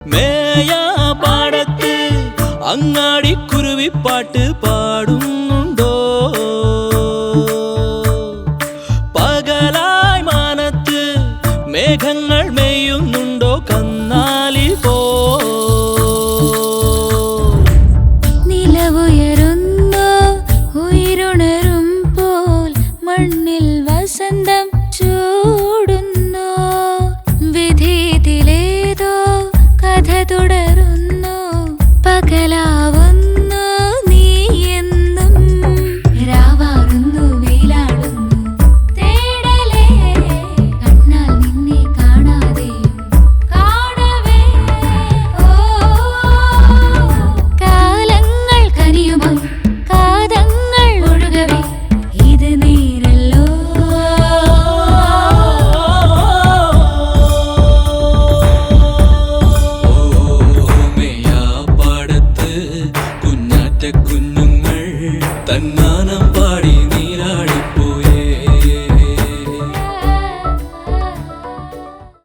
മേയാ പാടത്ത് അങ്ങാടി കുരുവിപ്പാട്ട് പാടുന്നുണ്ടോ? പകലായി മാനത്ത് മേഘങ്ങൾ മേയുന്നുണ്ടോ? കന്നാലി പോ നിലവുയരുന്നു ഉയരുണരും പോൽ മണ്ണിൽ വസന്തം ചൂടുന്നു. വിധീതിലേതോ കഥ തുടരുന്നു. പകലാവുന്നു നീ എന്നും രാവാറുന്നു വെയിലാടുന്നു തേടലേ കണ്ണാൽ നിന്നെ കാണാതെയും കാണവേ. കാലങ്ങൾ കനിയുമോ കാതങ്ങൾ ഒഴുകവേ ഇത് നീരല്ലോ. കുഞ്ഞുങ്ങൾ തന്നാനം